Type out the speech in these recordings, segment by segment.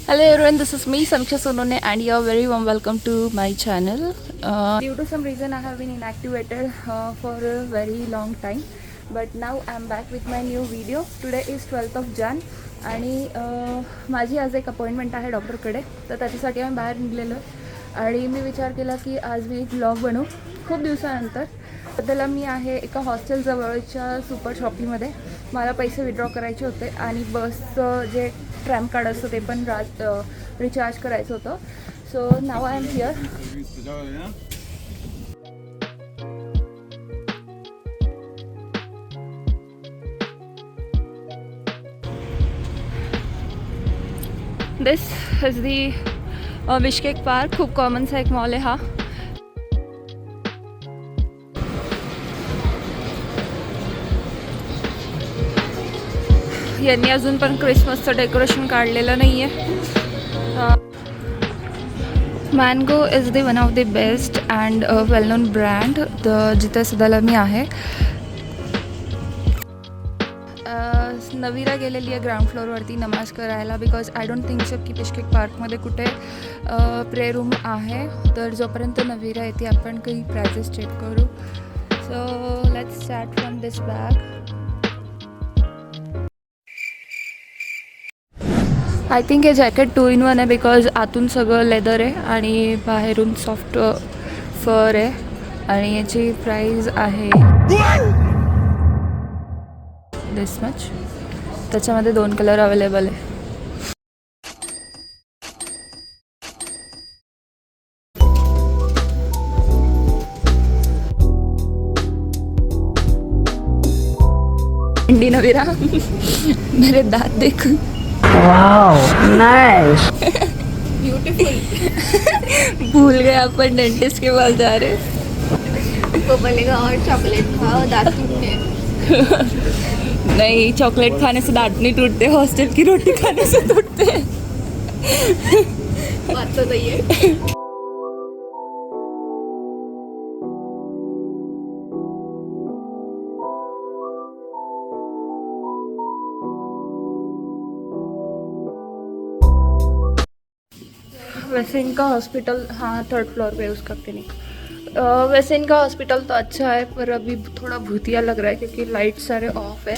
Hello everyone, this is me Samiksha Sonone and you are very warm welcome to my channel. Due to some reason I have been inactivated for a very long time, but now I am back with my new video. Today is 12th of Jan आणि माझी आज एक appointment आहे डॉक्टरकडे, तर त्याच्यासाठी आम्ही बाहेर निघलेलो आणि मी विचार केला की आज मी एक व्लॉग बनवू खूप दिवसानंतर. सध्याला मी आहे एका हॉस्टेल जवळच्या सुपर शॉपिंगमध्ये. मला पैसे विड्रॉ करायचे होते आणि बसचं जे ट्रॅम कार्ड असतं ते पण रिचार्ज करायचं होतं. So now I am here. This is the Bishkek park. खूप कॉमनचा एक मॉल आहे हा. यांनी अजून पण क्रिसमसचं डेकोरेशन काढलेलं नाही आहे. Mango is the one of the best and well known brand जिथे सध्याला मी आहे. नवीरा गेलेली आहे ग्राउंड फ्लोअरवरती नमाज करायला, because I don't think so की बिश्केक पार्कमध्ये कुठे प्रे रूम आहे. तर जोपर्यंत नवीरा येते आपण काही प्राइजेस चेक करू. So let's start from this bag. I think हे जॅकेट 2 in 1 आहे, बिकॉज आतून सगळं लेदर आहे आणि बाहेरून सॉफ्ट फर आहे आणि याची प्राईज आहे दिस मच. त्याच्यामध्ये 2 कलर अवेलेबल आहे. इंडी नवीरा मेरे दांत देख. Wow, nice. ब्यूटीफुल. भूल गए अपन डेंटिस्ट के पास जा रहे. वो बोलेगा और चॉकलेट खाओ दांत टूटते. नहीं, चॉकलेट खाने से दांत नहीं टूटते, हॉस्टल की रोटी खाने से टूटते. बात तो सही है. वैसे इनका हॉस्पिटल, हाँ 3rd फ्लोर पे उसका क्लिनिक. वैसे इनका हॉस्पिटल तो अच्छा है, पर अभी थोड़ा भूतिया लग रहा है क्योंकि लाइट सारे ऑफ है.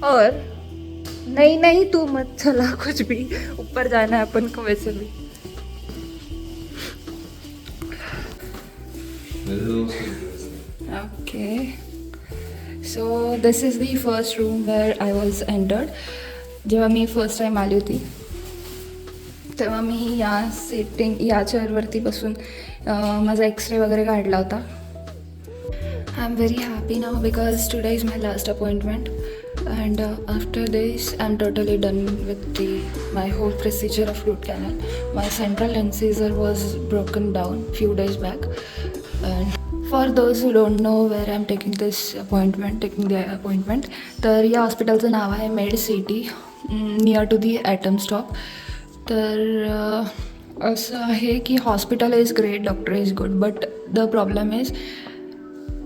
और नहीं तू मत चला कुछ भी, ऊपर जाना है अपन को वैसे भी. Okay, so this is the first room wear I was entered. जेव्हा मी फर्स्ट टाईम आली होती तेव्हा मी या चेअरवरती बसून माझा एक्सरे वगैरे काढला होता. I am very happy now because today is my last appointment and after this I am totally done with my whole procedure of root canal. My central incisor was broken down few days back. And for those who don't know where I am taking the appointment, तर या हॉस्पिटलचं नाव आहे Med City, near to the Atom stop. तर असं आहे की hospital is great, doctor is good, but the problem is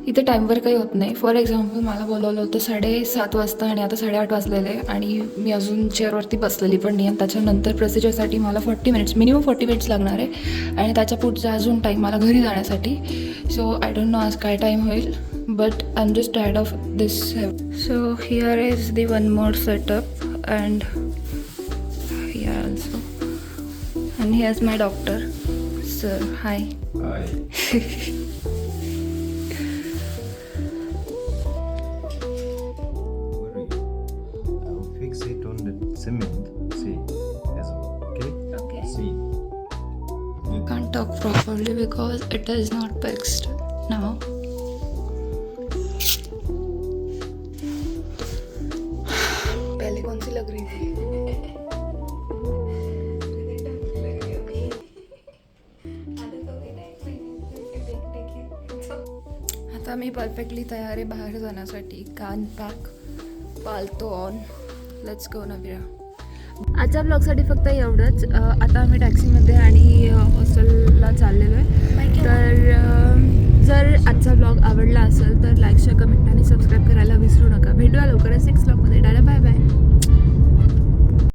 इथे टाईमवर काही होत नाही. फॉर एक्झाम्पल मला बोलवलं होतं 7:30 वाजता आणि आता 8:30 वाजलेले आणि मी अजून चेअरवरती बसलेली पण नाही. आणि त्याच्यानंतर प्रोसिजरसाठी मला 40 मिनिट्स मिनिमम 40 मिनिट्स लागणार आहे आणि त्याच्या पुढचा अजून टाईम मला घरी जाण्यासाठी. सो आय डोंट नो आज काय टाईम होईल, but I am just tired of this. So here is the one more setup and here also. And here's my doctor. Sir, hi. Hi. I'll fix it on the cement. See, as well. Okay. Okay. See. Can't talk properly because it is not fixed now. पहले कौन सी लग रही थी? आता मी perfectly तयार आहे बाहेर जाण्यासाठी. कान पॅक, पालतो ऑन, लेट्स गो नवीरा. आजच्या ब्लॉगसाठी फक्त एवढंच. आता आम्ही टॅक्सीमध्ये आणि हॉस्टेलला चाललेलो आहे. तर जर आजचा ब्लॉग आवडला असेल तर लाईक, शेअर, कमेंट आणि सबस्क्राईब करायला विसरू नका. भेटूया लवकरच 6 ब्लॉगमध्ये. Tata, bye bye.